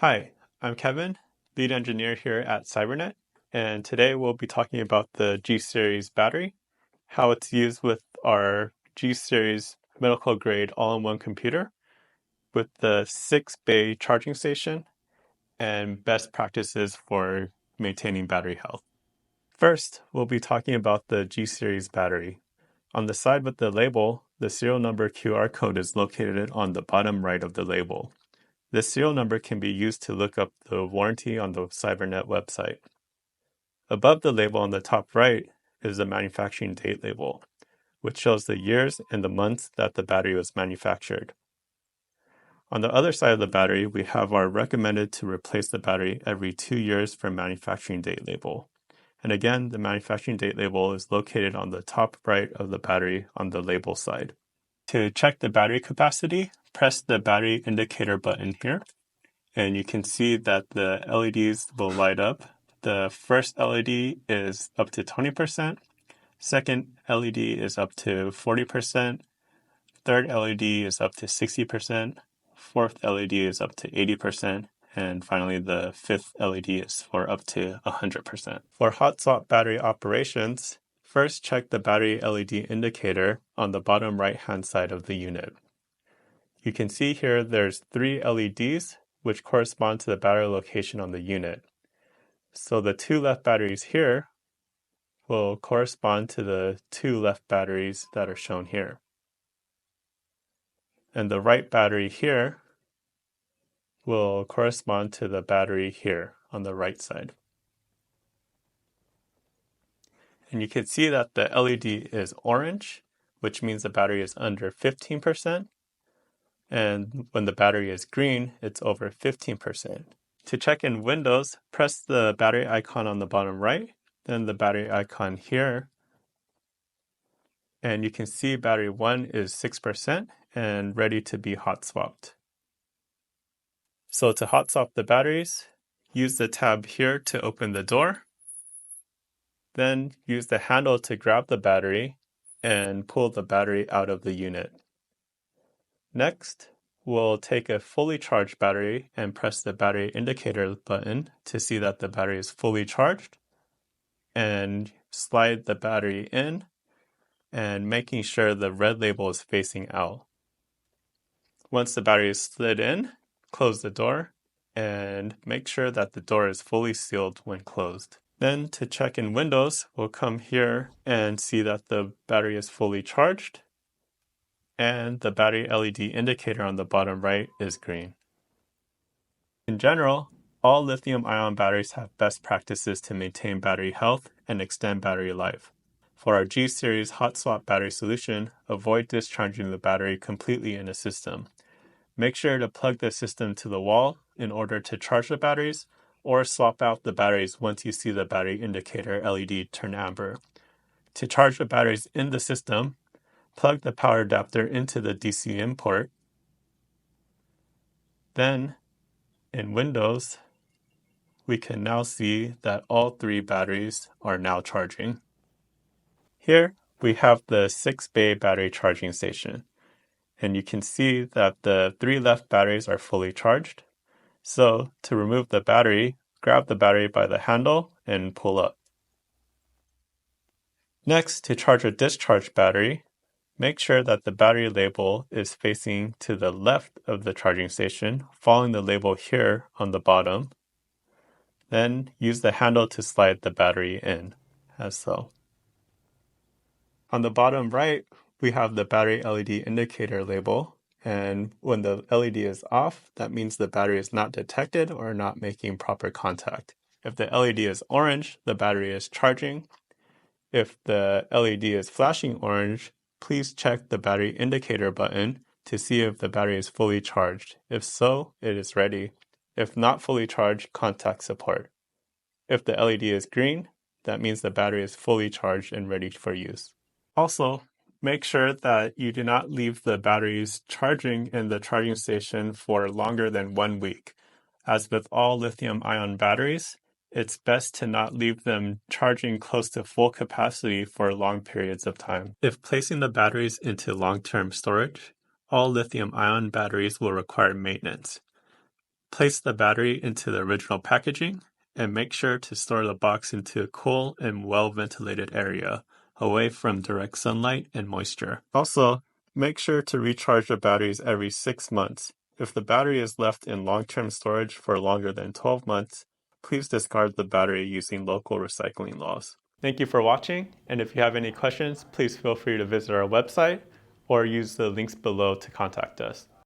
Hi, I'm Kevin, lead engineer here at Cybernet, and today we'll be talking about the G Series battery, how it's used with our G Series medical grade all-in-one computer with the 6-bay charging station and best practices for maintaining battery health. First, we'll be talking about the G Series battery. On the side with the label, the serial number QR code is located on the bottom right of the label. This serial number can be used to look up the warranty on the Cybernet website. Above the label on the top right is the manufacturing date label, which shows the years and the months that the battery was manufactured. On the other side of the battery, we have our recommended to replace the battery every 2 years for manufacturing date label. And again, the manufacturing date label is located on the top right of the battery on the label side. To check the battery capacity, press the battery indicator button here, and you can see that the LEDs will light up. The first LED is up to 20%, second LED is up to 40%, third LED is up to 60%, fourth LED is up to 80%, and finally the fifth LED is for up to 100%. For hot swap battery operations, first check the battery LED indicator on the bottom right-hand side of the unit. You can see here there's 3 LEDs which correspond to the battery location on the unit. So the 2 left batteries here will correspond to the 2 left batteries that are shown here. And the right battery here will correspond to the battery here on the right side. And you can see that the LED is orange, which means the battery is under 15%. And when the battery is green, it's over 15%. To check in Windows, press the battery icon on the bottom right, then the battery icon here, and you can see battery 1 is 6% and ready to be hot swapped. So to hot swap the batteries, use the tab here to open the door, then use the handle to grab the battery and pull the battery out of the unit. Next, we'll take a fully charged battery and press the battery indicator button to see that the battery is fully charged, and slide the battery in and making sure the red label is facing out. Once the battery is slid in, close the door and make sure that the door is fully sealed when closed. Then to check in Windows, we'll come here and see that the battery is fully charged and the battery LED indicator on the bottom right is green. In general, all lithium-ion batteries have best practices to maintain battery health and extend battery life. For our G Series hot swap battery solution, avoid discharging the battery completely in a system. Make sure to plug the system to the wall in order to charge the batteries, or swap out the batteries once you see the battery indicator LED turn amber. To charge the batteries in the system, plug the power adapter into the DC in port. Then, in Windows, we can now see that all 3 batteries are now charging. Here, we have the 6-bay battery charging station, and you can see that the 3 left batteries are fully charged. So, to remove the battery, grab the battery by the handle and pull up. Next, to charge a discharged battery, make sure that the battery label is facing to the left of the charging station, following the label here on the bottom. Then use the handle to slide the battery in, as so. On the bottom right, we have the battery LED indicator label, and when the LED is off, that means the battery is not detected or not making proper contact. If the LED is orange, the battery is charging. If the LED is flashing orange, please check the battery indicator button to see if the battery is fully charged. If so, it is ready. If not fully charged, contact support. If the LED is green, that means the battery is fully charged and ready for use. Also, make sure that you do not leave the batteries charging in the charging station for longer than 1 week. As with all lithium-ion batteries, it's best to not leave them charging close to full capacity for long periods of time. If placing the batteries into long-term storage, all lithium-ion batteries will require maintenance. Place the battery into the original packaging and make sure to store the box into a cool and well-ventilated area, away from direct sunlight and moisture. Also, make sure to recharge the batteries every 6 months. If the battery is left in long-term storage for longer than 12 months, please discard the battery using local recycling laws. Thank you for watching, and if you have any questions, please feel free to visit our website or use the links below to contact us.